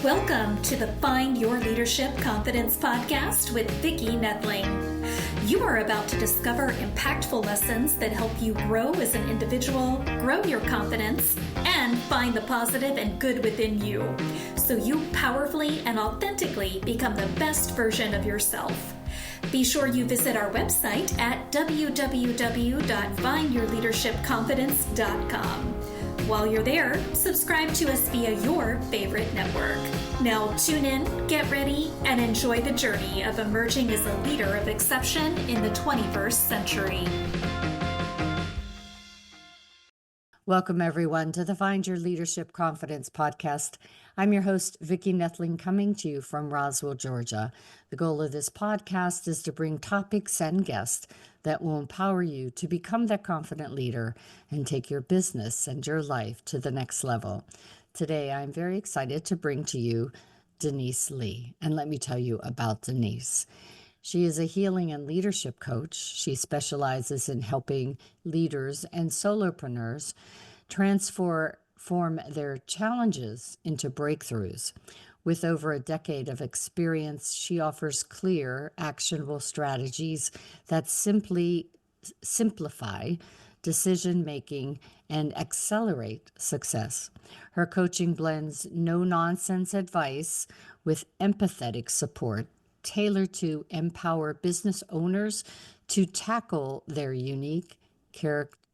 Welcome to the Find Your Leadership Confidence podcast with Vicki Noethling. You are about to discover impactful lessons that help you grow as an individual, grow your confidence, and find the positive and good within you, so you powerfully and authentically become the best version of yourself. Be sure you visit our website at www.findyourleadershipconfidence.com. While you're there, subscribe to us via your favorite network. Now tune in, get ready, and enjoy the journey of emerging as a leader of exception in the 21st century. Welcome, everyone, to the Find Your Leadership Confidence podcast. I'm your host, Vicki Noethling, coming to you from Roswell, Georgia. The goal of this podcast is to bring topics and guests that will empower you to become that confident leader and take your business and your life to the next level. Today, I'm very excited to bring to you Denise Lee. And let me tell you about Denise. She is a healing and leadership coach. She specializes in helping leaders and solopreneurs transform their challenges into breakthroughs. With over a decade of experience, she offers clear, actionable strategies that simplify decision-making and accelerate success. Her coaching blends no-nonsense advice with empathetic support, tailored to empower business owners to tackle their unique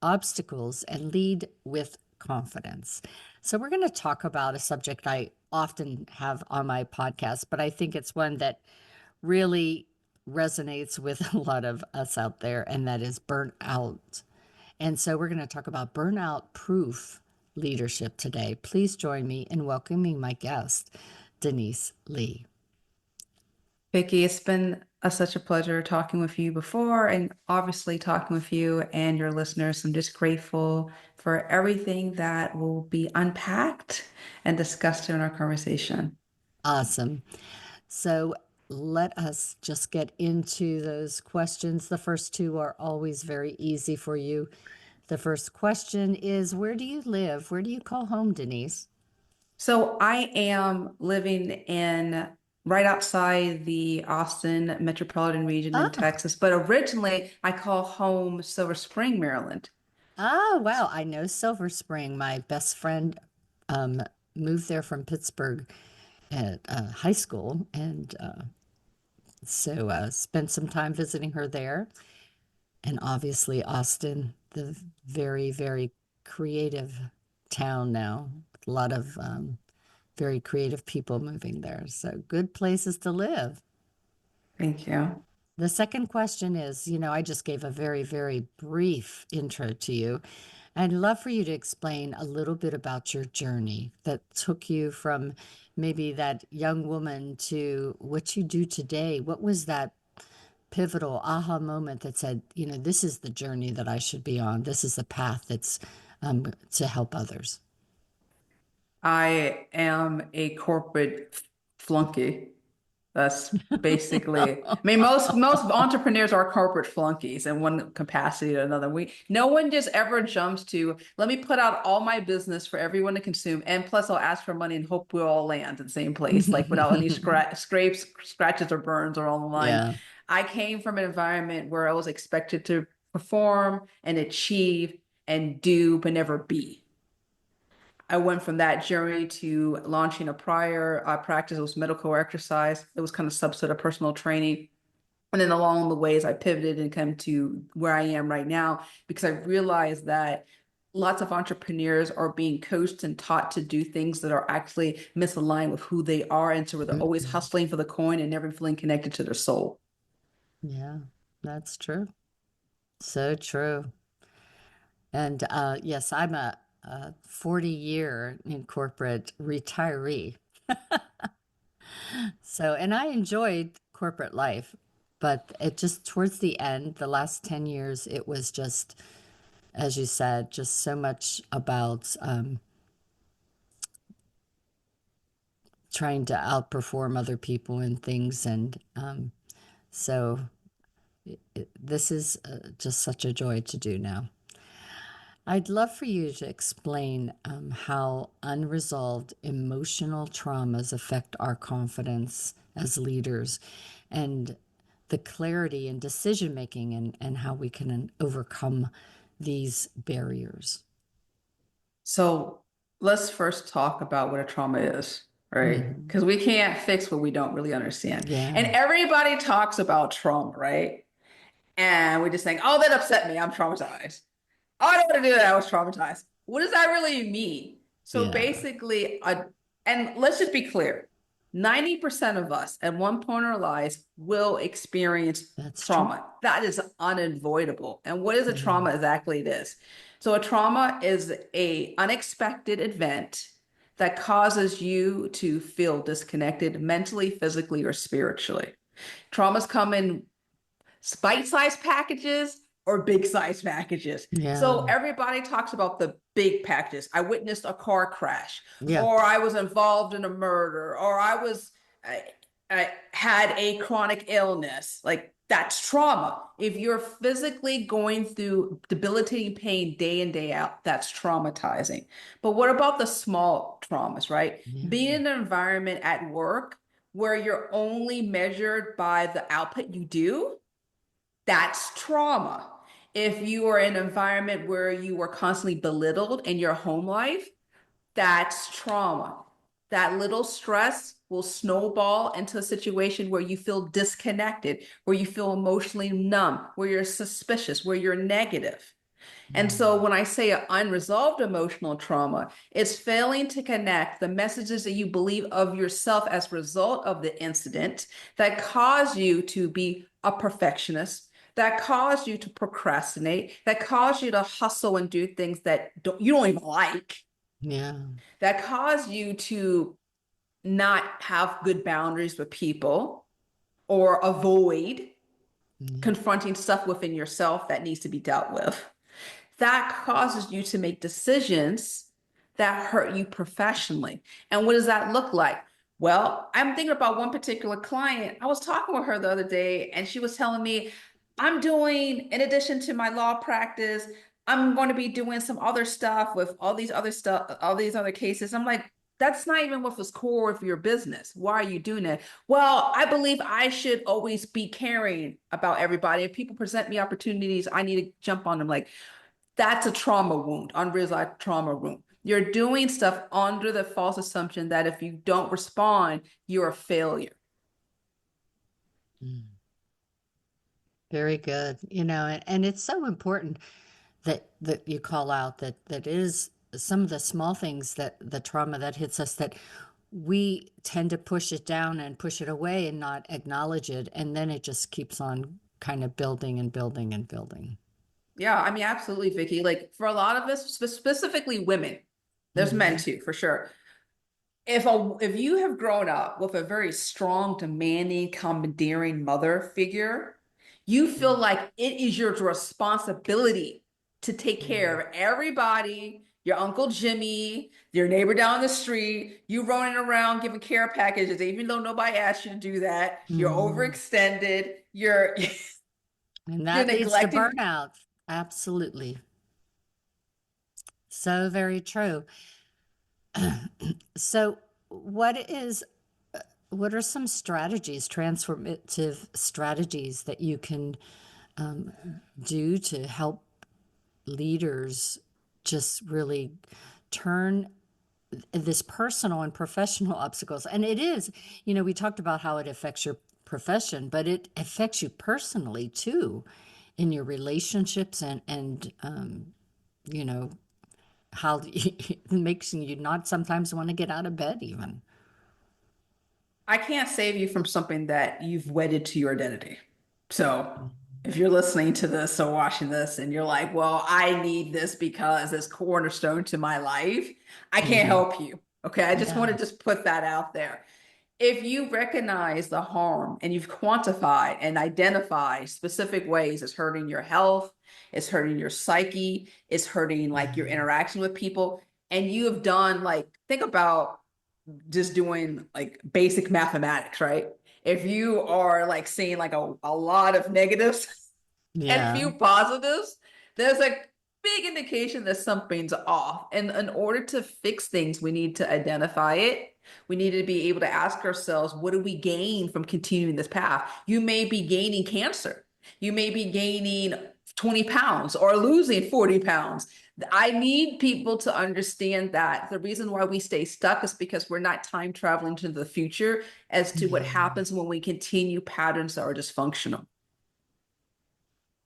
obstacles and lead with confidence. So we're going to talk about a subject I often have on my podcast, but I think it's one that really resonates with a lot of us out there, and that is burnout. And so we're going to talk about burnout-proof leadership today. Please join me in welcoming my guest, Denise Lee. Vicki, it's been such a pleasure talking with you before and obviously talking with you and your listeners. I'm just grateful for everything that will be unpacked and discussed in our conversation. Awesome. So let us just get into those questions. The first two are always very easy for you. The first question is, where do you live? Where do you call home, Denise? So I am living in right outside the Austin metropolitan region in Texas, but originally I call home Silver Spring, Maryland. Oh, wow. I know Silver Spring. My best friend moved there from Pittsburgh at high school, and so spent some time visiting her there. And obviously Austin, the very, very creative town now. A lot of very creative people moving there. So good places to live. Thank you. The second question is, I just gave a very, very brief intro to you. I'd love for you to explain a little bit about your journey that took you from maybe that young woman to what you do today. What was that pivotal aha moment that said, this is the journey that I should be on. This is the path that's to help others. I am a corporate flunky. That's basically, most entrepreneurs are corporate flunkies in one capacity or another. No one just ever jumps to, let me put out all my business for everyone to consume. And plus I'll ask for money and hope we'll all land in the same place, like without any scrapes, scratches, or burns or on the line. Yeah. I came from an environment where I was expected to perform and achieve and do, but never be. I went from that journey to launching a prior practice. It was medical exercise. It was kind of subset of personal training. And then along the ways, I pivoted and come to where I am right now, because I realized that lots of entrepreneurs are being coached and taught to do things that are actually misaligned with who they are. And so they're always hustling for the coin and never feeling connected to their soul. Yeah, that's true. So true. And yes, I'm a 40-year in corporate retiree. So, and I enjoyed corporate life, but it just towards the end, the last 10 years, it was just, as you said, just so much about trying to outperform other people and things. And so this is just such a joy to do now. I'd love for you to explain how unresolved emotional traumas affect our confidence as leaders and the clarity in decision making and how we can overcome these barriers. So let's first talk about what a trauma is, right? Hmm. Because we can't fix what we don't really understand. Yeah, And everybody talks about trauma, right? And we just think, oh, that upset me. I'm traumatized. Oh, I don't want to do that. I was traumatized. What does that really mean? So yeah, basically, and let's just be clear, 90% of us at one point in our lives will experience that's true. trauma. That is unavoidable. And what is a Yeah, trauma exactly? It is. So a trauma is a unexpected event that causes you to feel disconnected mentally, physically, or spiritually. Traumas come in bite-sized packages or big-sized packages. yeah, So everybody talks about the big packages. I witnessed a car crash, yeah, or I was involved in a murder, or I had a chronic illness. Like that's trauma. If you're physically going through debilitating pain day in, day out, that's traumatizing. But what about the small traumas, right? yeah, Being in an environment at work where you're only measured by the output you do, that's trauma. If you are in an environment where you were constantly belittled in your home life, that's trauma. That little stress will snowball into a situation where you feel disconnected, where you feel emotionally numb, where you're suspicious, where you're negative. And so mm, when I say an unresolved emotional trauma, it's failing to connect the messages that you believe of yourself as a result of the incident that caused you to be a perfectionist, that caused you to procrastinate, that caused you to hustle and do things that you don't even like, yeah, that caused you to not have good boundaries with people or avoid yeah. confronting stuff within yourself that needs to be dealt with. That causes you to make decisions that hurt you professionally. And what does that look like? Well, I'm thinking about one particular client. I was talking with her the other day, and she was telling me, I'm doing, in addition to my law practice, I'm going to be doing some other stuff with all these other stuff, all these other cases. I'm like, that's not even what was core of your business. Why are you doing that? Well, I believe I should always be caring about everybody. If people present me opportunities, I need to jump on them. Like, that's a trauma wound, unresolved trauma wound. You're doing stuff under the false assumption that if you don't respond, you're a failure. Mm. Very good. And it's so important that you call out that is some of the small things that the trauma that hits us that we tend to push it down and push it away and not acknowledge it, and then it just keeps on kind of building and building and building. Yeah, I mean, absolutely, Vicki. Like for a lot of us, specifically women, there's men Hmm. too, for sure. If you have grown up with a very strong, demanding, commandeering mother figure, you feel like it is your responsibility to take care of everybody, your Uncle Jimmy, your neighbor down the street, you running around giving care packages, even though nobody asked you to do that. You're Hmm. overextended, you're And you're that leads to neglecting. burnout. Absolutely. So very true. So, what is what are some strategies, transformative strategies that you can um, do to help leaders just really turn this personal and professional obstacles? And it is, we talked about how it affects your profession, but it affects you personally too, in your relationships and you know how it makes you not sometimes want to get out of bed even. I can't save you from something that you've wedded to your identity. So if you're listening to this or watching this and you're like, well, I need this because it's cornerstone to my life, I can't Hmm. help you. Okay. I just want Yeah. to just put that out there. If you recognize the harm and you've quantified and identified specific ways it's hurting your health, it's hurting your psyche, it's hurting like your Yeah. interaction with people, and you have done like, think about just doing like basic mathematics, right? If you are like seeing like a lot of negatives and Yeah. few positives, there's like big indication that something's off. And in order to fix things, we need to identify it. We need to be able to ask ourselves, what do we gain from continuing this path? You may be gaining cancer. You may be gaining 20 pounds or losing 40 pounds. I need people to understand that the reason why we stay stuck is because we're not time traveling to the future as to what happens when we continue patterns that are dysfunctional.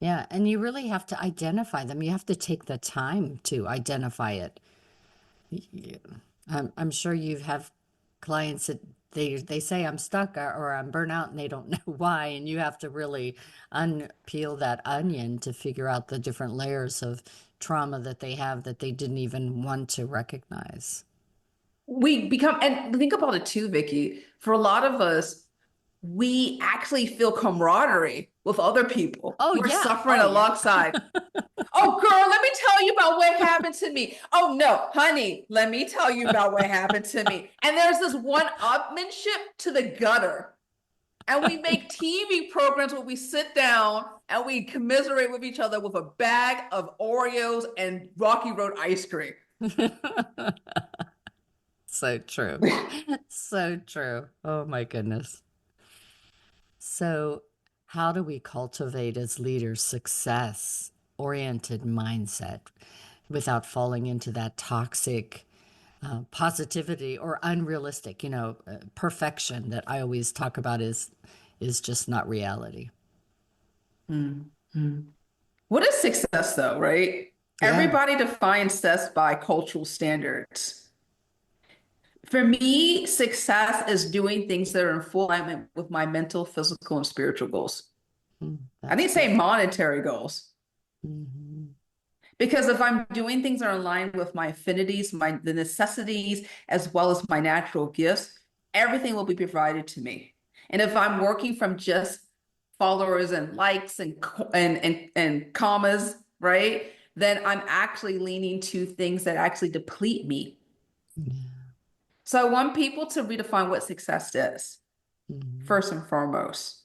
Yeah, and you really have to identify them. You have to take the time to identify it. Y- I'm sure you have clients that they say I'm stuck or I'm burnt out and they don't know why, and you have to really unpeel that onion to figure out the different layers of trauma that they have that they didn't even want to recognize. We become, and think about it too, Vicki, for a lot of us, we actually feel camaraderie with other people. Oh We're yeah. suffering Oh, yeah. alongside. Oh, girl, let me tell you about what happened to me. Oh, no, honey, let me tell you about what happened to me. And there's this one-upmanship to the gutter. And we make TV programs where we sit down and we commiserate with each other with a bag of Oreos and Rocky Road ice cream. So true. So true. Oh my goodness. So, how do we cultivate as leaders success-oriented mindset without falling into that toxic positivity or unrealistic, perfection that I always talk about is just not reality. Mm-hmm. What is success, though, right? Yeah. Everybody defines success by cultural standards. For me, success is doing things that are in full alignment with my mental, physical, and spiritual goals. I didn't say monetary goals. Mm-hmm. Because if I'm doing things that are in line with my affinities, the necessities, as well as my natural gifts, everything will be provided to me. And if I'm working from just followers and likes and commas, right, then I'm actually leaning to things that actually deplete me. Yeah. So I want people to redefine what success is, first and foremost.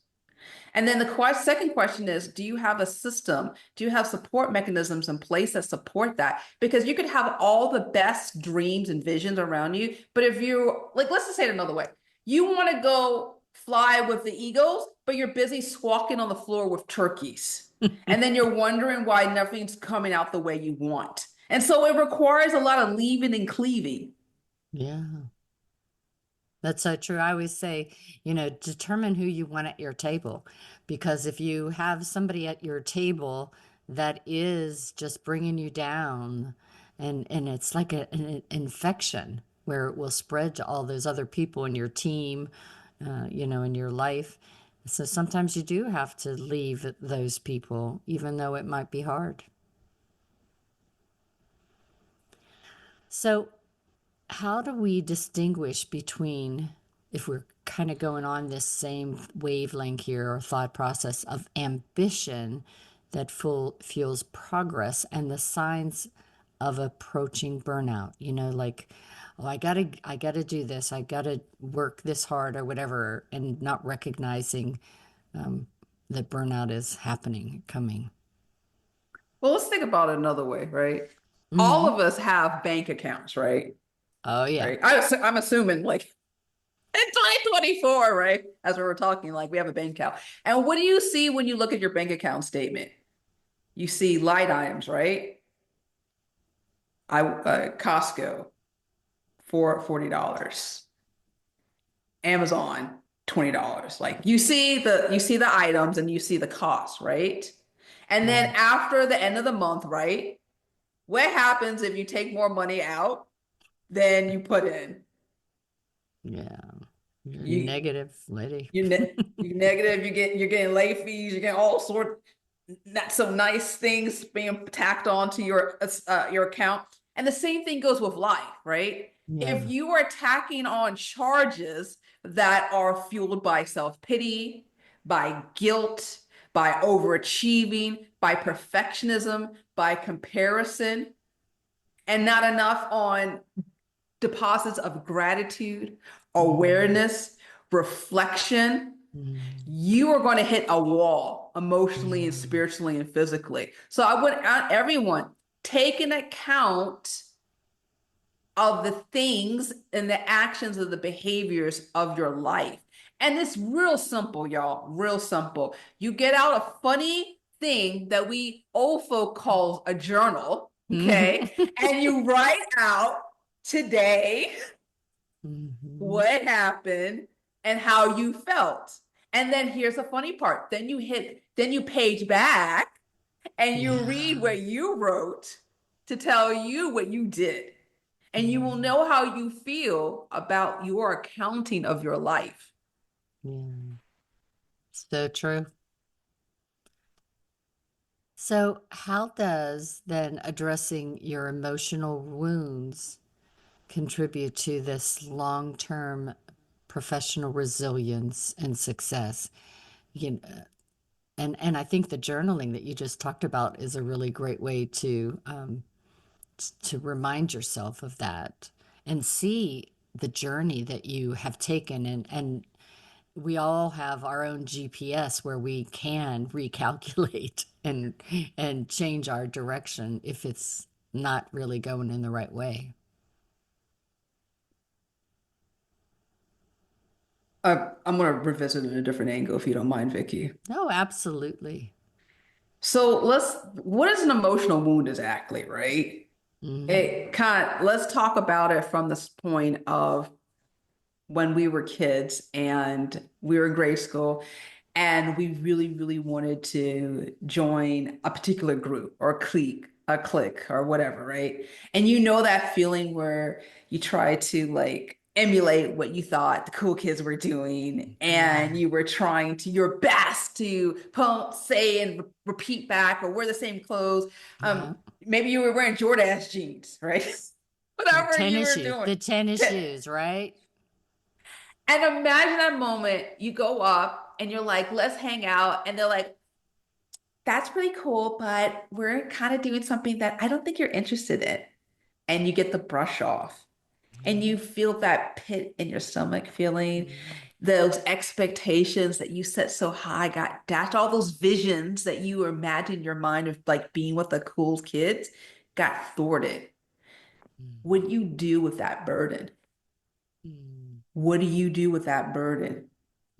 And then the second question is, do you have a system? Do you have support mechanisms in place that support that? Because you could have all the best dreams and visions around you, but if you, like, let's just say it another way. You want to go fly with the eagles, but you're busy squawking on the floor with turkeys. And then you're wondering why nothing's coming out the way you want. And so it requires a lot of leaving and cleaving. Yeah. That's so true. I always say, determine who you want at your table, because if you have somebody at your table that is just bringing you down, and it's like an infection where it will spread to all those other people in your team, in your life. So sometimes you do have to leave those people, even though it might be hard. So how do we distinguish between, if we're kind of going on this same wavelength here or thought process of ambition that fuels progress and the signs of approaching burnout? Like, oh, I gotta do this, I gotta work this hard or whatever, and not recognizing that burnout is coming. Well, let's think about it another way, right? Mm-hmm. All of us have bank accounts, right? Oh, yeah. Right? I'm assuming like in 2024, right? As we were talking, like we have a bank account. And what do you see when you look at your bank account statement? You see light items, right? Costco for $40. Amazon, $20. Like you see the items and you see the cost, right? And then after the end of the month, right? What happens if you take more money out than you put in? Yeah. You're negative, lady. You're negative. You're getting late fees. You're getting all sorts not so nice things being tacked onto your account. And the same thing goes with life, right? Yeah. If you are tacking on charges that are fueled by self-pity, by guilt, by overachieving, by perfectionism, by comparison, and not enough on deposits of gratitude, awareness, reflection, you are going to hit a wall emotionally and spiritually and physically. So I would everyone take an account of the things and the actions of the behaviors of your life. And it's real simple, y'all, real simple. You get out a funny thing that we old folk call a journal, okay? And you write out today what happened and how you felt. And then here's the funny part. Then you page back and you read what you wrote to tell you what you did. And you will know how you feel about your accounting of your life. Yeah. So true. So, how does then addressing your emotional wounds contribute to this long-term professional resilience and success? You know, and I think the journaling that you just talked about is a really great way to remind yourself of that and see the journey that you have taken, and we all have our own GPS where we can recalculate and change our direction if it's not really going in the right way. I'm going to revisit it in a different angle if you don't mind, Vicki. No, absolutely. So what is an emotional wound exactly, right? Let's talk about it from this point of when we were kids and we were in grade school and we really, really wanted to join a particular group or a clique or whatever, right? And you know that feeling where you try to like emulate what you thought the cool kids were doing, and you were trying to your best to say and repeat back or wear the same clothes. Maybe you were wearing Jordache jeans, right? Whatever you were doing. The tennis shoes, right? And imagine that moment, you go up and you're like, let's hang out. And they're like, that's pretty cool, but we're kind of doing something that I don't think you're interested in. And you get the brush off and you feel that pit in your stomach feeling, those expectations that you set so high got dashed, all those visions that you imagined in your mind of like being with the cool kids got thwarted. What do you do with that burden? What do you do with that burden?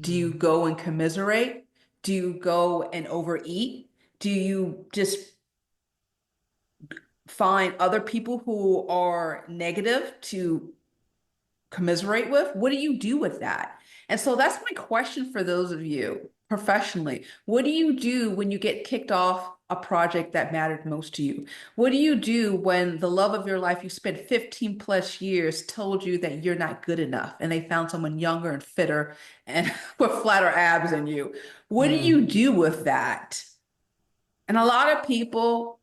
Do you go and commiserate? Do you go and overeat? Do you just find other people who are negative to commiserate with? What do you do with that? And so that's my question for those of you professionally. What do you do when you get kicked off a project that mattered most to you? What do you do when the love of your life you spent 15 plus years told you that you're not good enough and they found someone younger and fitter and with flatter abs than you? What do you do with that? And a lot of people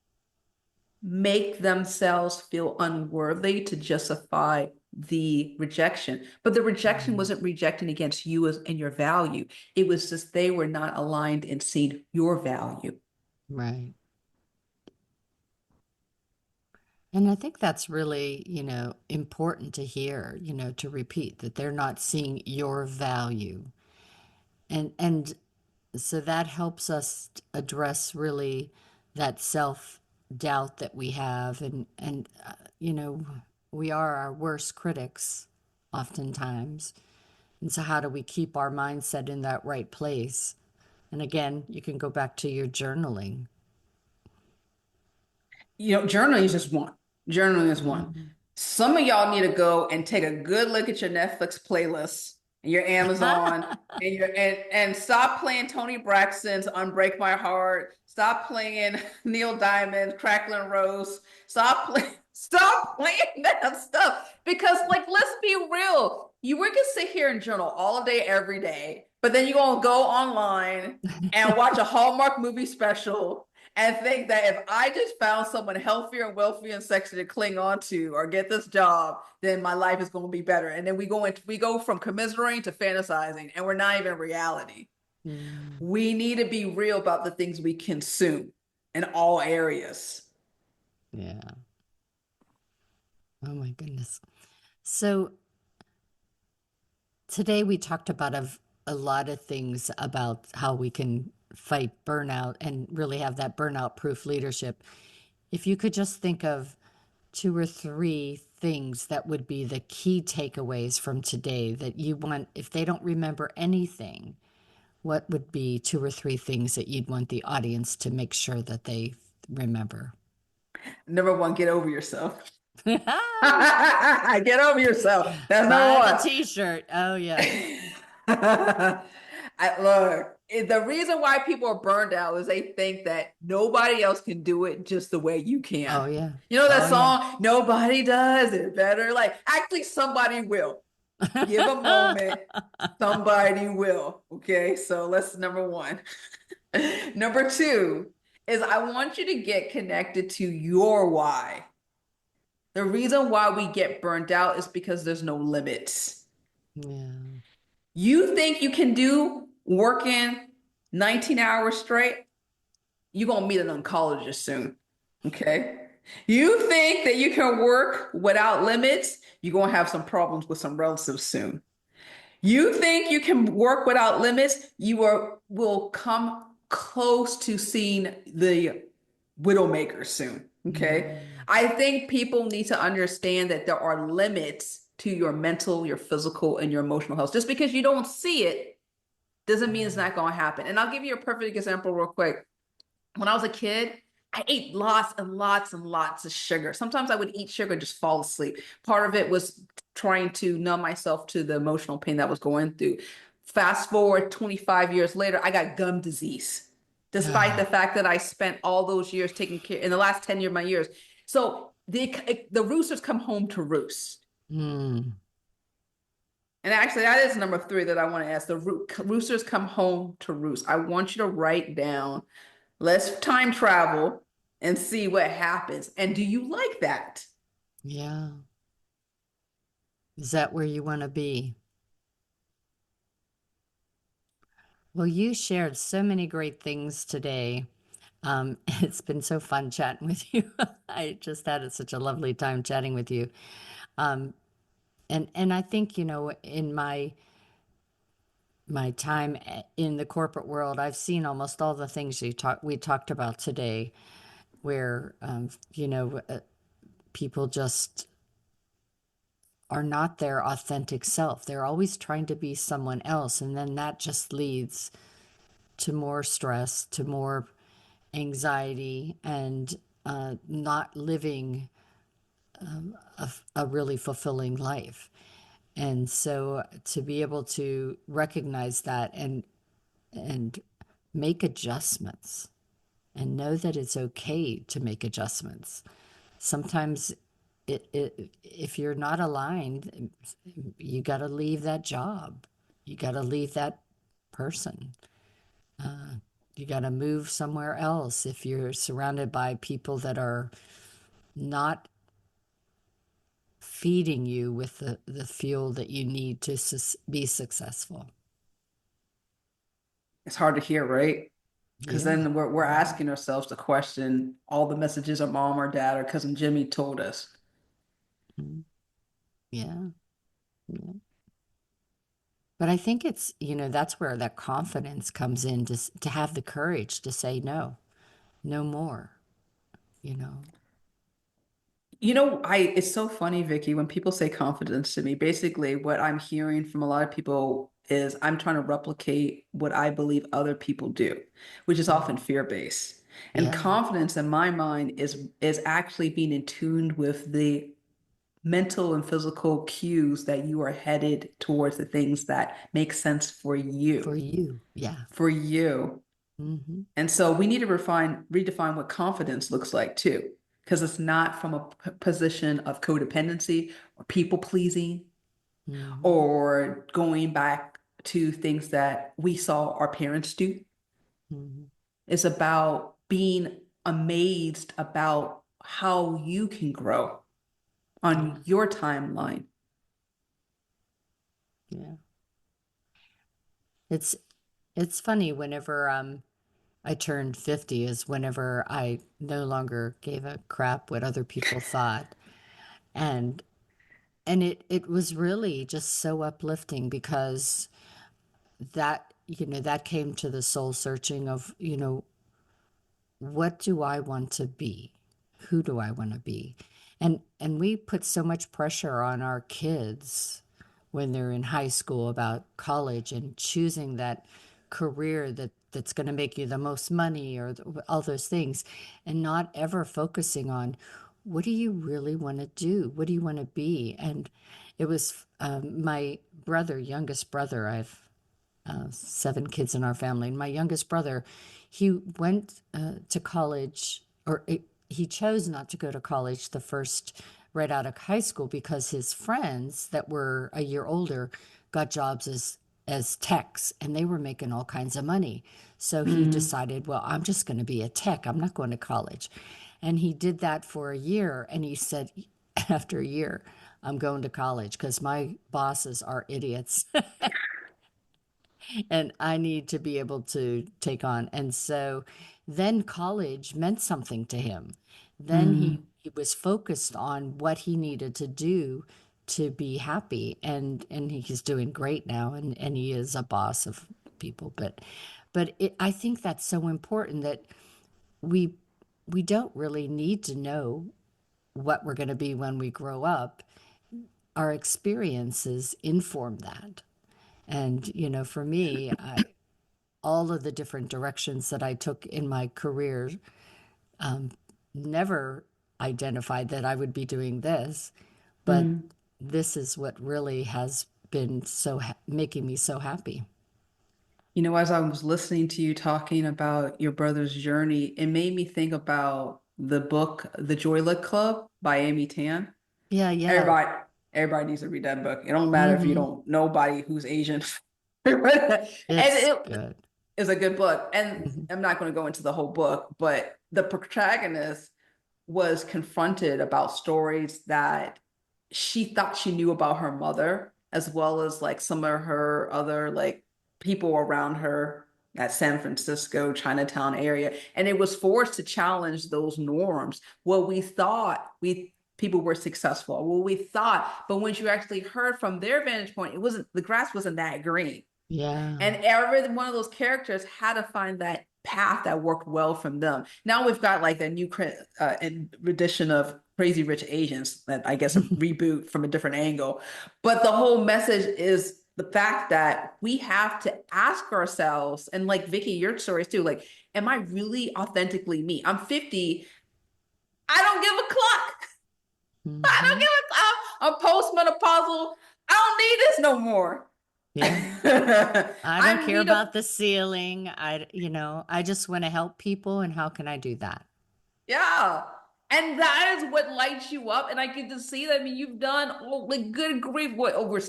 make themselves feel unworthy to justify the rejection. But the rejection wasn't rejecting against you and your value. It was just they were not aligned in seeing your value. Right. And I think that's really, important to hear, to repeat that they're not seeing your value. And so that helps us address really that self-doubt that we have, and we are our worst critics oftentimes. And so how do we keep our mindset in that right place? And again, you can go back to your journaling. Journaling is just one. Journaling is one. Some of y'all need to go and take a good look at your Netflix playlist and your Amazon and stop playing Tony Braxton's Unbreak My Heart. Stop playing Neil Diamond's Crackling Rose. Stop playing that stuff. Because let's be real. You can sit here and journal all day, every day, but then you're going to go online and watch a Hallmark movie special and think that if I just found someone healthier and wealthier and sexy to cling on to or get this job, then my life is going to be better. And then we go from commiserating to fantasizing, and we're not even in reality. We need to be real about the things we consume in all areas. Yeah. Oh my goodness. So today we talked about a lot of things about how we can fight burnout and really have that burnout-proof leadership. if you could just think of 2 or 3 things that would be the key takeaways from today that you want, if they don't remember anything, what would be 2 or 3 things that you'd want the audience to make sure that they remember? Number one, get over yourself. Buy Get over yourself. That's number the one. t-shirt. Oh, yeah. Look, the reason why people are burned out is they think that nobody else can do it just the way you can. Oh, yeah. You know that Oh, yeah. song, Nobody Does It Better? Like, actually, somebody will. Give a moment, somebody will. Okay, so let's number one. Number two is I want you to get connected to your why. The reason why we get burned out is because there's no limits. Yeah. You think you can do working 19 hours straight? You're going to meet an oncologist soon. Okay. You think that you can work without limits? You're going to have some problems with some relatives soon. You think you can work without limits? Will come close to seeing the widowmaker soon. Okay. I think people need to understand that there are limits to your mental, your physical, and your emotional health. Just because you don't see it doesn't mean it's not going to happen. And I'll give you a perfect example real quick. When I was a kid, I ate lots and lots and lots of sugar. Sometimes I would eat sugar and just fall asleep. Part of it was trying to numb myself to the emotional pain that I was going through. Fast forward 25 years later, I got gum disease, despite the fact that I spent all those years taking care in the last 10 years of my years. So the roosters come home to roost. Mm. And actually, that is number 3 that I want to ask. The roosters come home to roost. I want you to write down, let's time travel and see what happens. And do you like that? Yeah. Is that where you want to be? Well, you shared so many great things today. It's been so fun chatting with you. I just had such a lovely time chatting with you. And I think, in my time in the corporate world, I've seen almost all the things we talked about today, where people just are not their authentic self. They're always trying to be someone else, and then that just leads to more stress, to more anxiety, and not living a really fulfilling life. And so to be able to recognize that and make adjustments and know that it's okay to make adjustments. Sometimes if you're not aligned, you got to leave that job. You got to leave that person. You got to move somewhere else if you're surrounded by people that are not feeding you with the fuel that you need to be successful. It's hard to hear, right? Because Yeah. then we're asking ourselves the question, all the messages our mom or dad or cousin Jimmy told us. Yeah. Yeah. But I think it's, that's where that confidence comes in, to have the courage to say no, no more, you know. It's so funny, Vicki, when people say confidence to me, basically what I'm hearing from a lot of people is I'm trying to replicate what I believe other people do, which is often fear-based. And Yeah. confidence in my mind is actually being in tune with the mental and physical cues that you are headed towards the things that make sense for For you, you. Yeah. for you. Mm-hmm. And so we need to redefine what confidence looks like too, because it's not from a position of codependency or people pleasing Mm-hmm. or going back to things that we saw our parents do. Mm-hmm. It's about being amazed about how you can grow on Yeah. your timeline. Yeah. It's funny whenever I turned 50 is whenever I no longer gave a crap what other people thought. And it was really just so uplifting, because that came to the soul searching of, what do I want to be? who do I want to be? And we put so much pressure on our kids when they're in high school about college and choosing that career that's going to make you the most money or all those things, and not ever focusing on what do you really want to do? What do you want to be? And it was my brother, youngest brother. I've 7 kids in our family, and my youngest brother, he went to college, or he chose not to go to college the first right out of high school because his friends that were a year older got jobs as techs, and they were making all kinds of money. So he decided, well, I'm just going to be a tech. I'm not going to college. And he did that for a year. And he said, after a year, I'm going to college because my bosses are idiots and I need to be able to take on. And so then college meant something to him. Then he was focused on what he needed to do to be happy. And he's doing great now, and he is a boss of people. But I think that's so important that we we don't really need to know what we're going to be when we grow up. Our experiences inform that. And, for me, all of the different directions that I took in my career never identified that I would be doing this, but this is what really has been making me so happy. As I was listening to you talking about your brother's journey, it made me think about the book, The Joy Luck Club by Amy Tan. Yeah, yeah. Everybody, everybody needs to read that book. It don't matter if you Hmm. don't know nobody who's Asian. And It's good. is a good book. And Hmm. I'm not going to go into the whole book, but the protagonist was confronted about stories that she thought she knew about her mother, as well as like some of her other like people around her at San Francisco, Chinatown area. And it was forced to challenge those norms. What we thought people were successful, what we thought, but when you actually heard from their vantage point, the grass wasn't that green. Yeah. And every one of those characters had to find that path that worked well from them. Now we've got like the new edition of Crazy Rich Asians, that I guess a reboot from a different angle. But the whole message is the fact that we have to ask ourselves, and like Vicki, your stories too, like, am I really authentically me? I'm 50. I don't give a clock. I don't Hmm. give a clock. I'm postmenopausal. I don't need this no more. Yeah. I don't I care need a about the ceiling. I just want to help people. And how can I do that? Yeah. And that is what lights you up. And I get to see that. I mean, you've done, like, good grief, what, over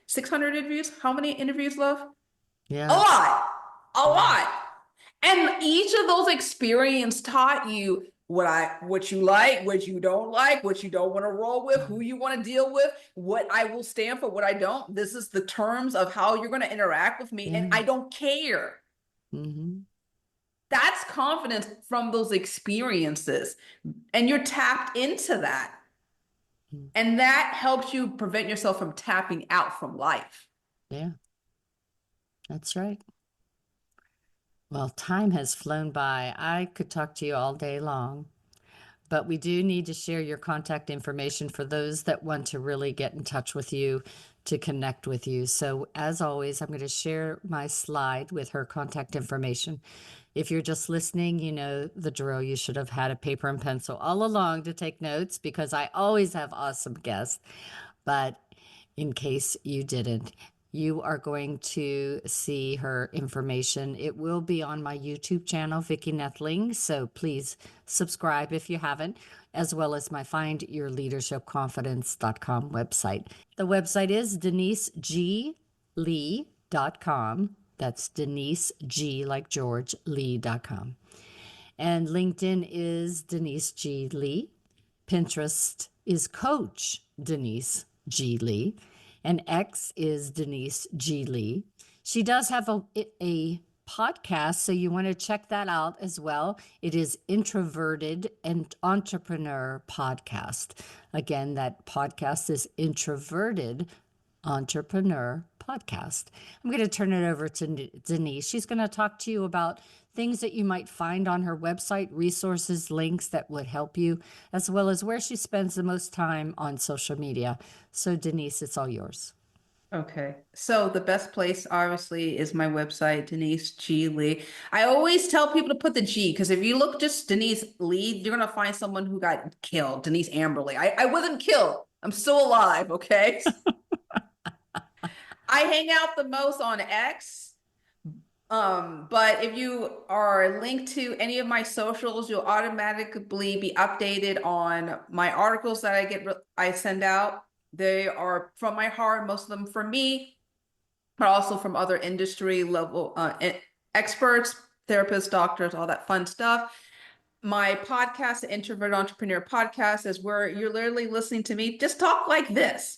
600 interviews? How many interviews, love? A Yeah. lot. A Yeah. lot. And each of those experiences taught you what you like, what you don't like, what you don't want to roll with, who you want to deal with, what I will stand for, what I don't. This is the terms of how you're going to interact with me, Yeah. and I don't care. Hmm. That's confidence from those experiences. And you're tapped into that. And that helps you prevent yourself from tapping out from life. Yeah, that's right. Well, time has flown by. I could talk to you all day long, but we do need to share your contact information for those that want to really get in touch with you, to connect with you. So, as always, I'm going to share my slide with her contact information. If you're just listening, you know the drill. You should have had a paper and pencil all along to take notes because I always have awesome guests. But in case you didn't, you are going to see her information. It will be on my YouTube channel, Vicki Noethling. So please subscribe if you haven't, as well as my findyourleadershipconfidence.com website. The website is deniseglee.com. That's Denise G like George Lee.com. And LinkedIn is Denise G. Lee. Pinterest is Coach Denise G. Lee. And X is Denise G. Lee. She does have a podcast, so you want to check that out as well. It is Introverted and Entrepreneur Podcast. Again, that podcast is Introverted Entrepreneur podcast. I'm going to turn it over to Denise. She's going to talk to you about things that you might find on her website, resources, links that would help you, as well as where she spends the most time on social media. So Denise, it's all yours. Okay. So the best place obviously is my website, Denise G. Lee. I always tell people to put the G because if you look just Denise Lee, you're going to find someone who got killed, Denise Amberly. I wasn't killed. I'm still alive. Okay. I hang out the most on X. But if you are linked to any of my socials, you'll automatically be updated on my articles that I send out. They are from my heart, most of them from me, but also from other industry level experts, therapists, doctors, all that fun stuff. My podcast, the Introvert Entrepreneur Podcast, is where you're literally listening to me just talk like this.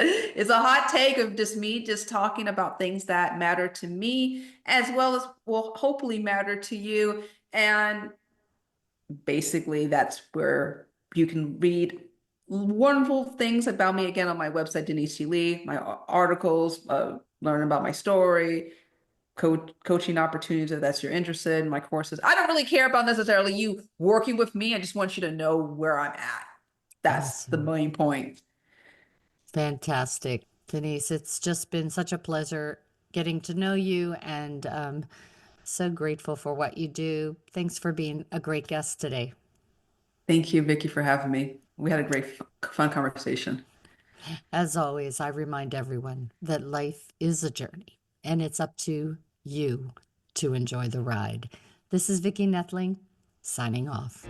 It's a hot take of just me just talking about things that matter to me, as well as will hopefully matter to you. And basically, that's where you can read wonderful things about me again on my website, Denise G. Lee, my articles, learn about my story, coaching opportunities if that's you're interested in, my courses. I don't really care about necessarily you working with me. I just want you to know where I'm at. That's the main point. Fantastic. Denise, it's just been such a pleasure getting to know you, and so grateful for what you do. Thanks for being a great guest today. Thank you, Vicki, for having me. We had a great, fun conversation. As always, I remind everyone that life is a journey, and it's up to you to enjoy the ride. This is Vicki Noethling, signing off.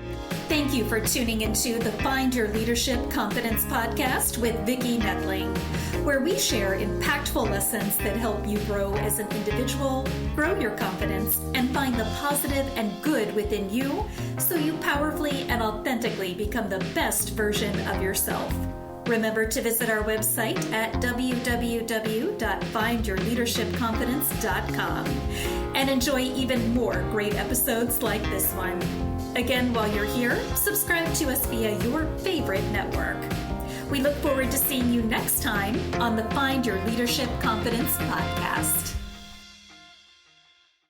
Thank you for tuning into the Find Your Leadership Confidence podcast with Vicki Noethling, where we share impactful lessons that help you grow as an individual, grow your confidence, and find the positive and good within you so you powerfully and authentically become the best version of yourself. Remember to visit our website at www.findyourleadershipconfidence.com and enjoy even more great episodes like this one. Again, while you're here, subscribe to us via your favorite network. We look forward to seeing you next time on the Find Your Leadership Confidence podcast.